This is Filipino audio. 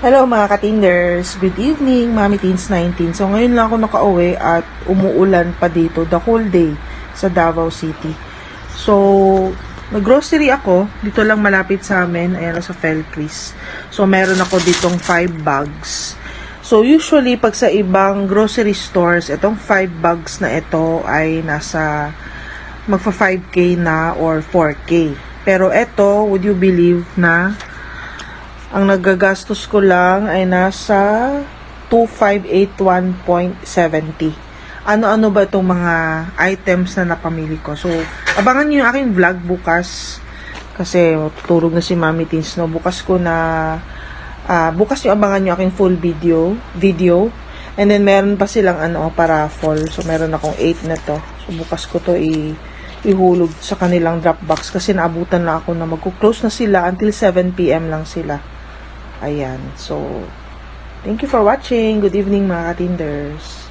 Hello mga ka-Tinders! Good evening, Mami Teens 19. So ngayon lang ako nakauwi at umuulan pa dito the whole day sa Davao City. So, nag-grocery ako. Dito lang malapit sa amin. Ayan, sa Felcris. So, meron ako ditong 5 bags. So, usually, pag sa ibang grocery stores, itong 5 bags na ito ay nasa magfa 5K na or 4K. Pero ito, would you believe na ang nagagastos ko lang ay nasa 2,581.70. Ano-ano ba itong mga items na napamili ko? So, abangan nyo yung aking vlog bukas. Kasi tutulog na si Mami Teens, no? Bukas yung abangan nyo aking full video. And then, meron pa silang para fall. So, meron akong 8 na to. So, bukas ko to ihulog sa kanilang drop box. Kasi naabutan na ako na magkuklose na sila until 7 PM lang sila. Ayan. So, thank you for watching. Good evening mga ka-Tinders.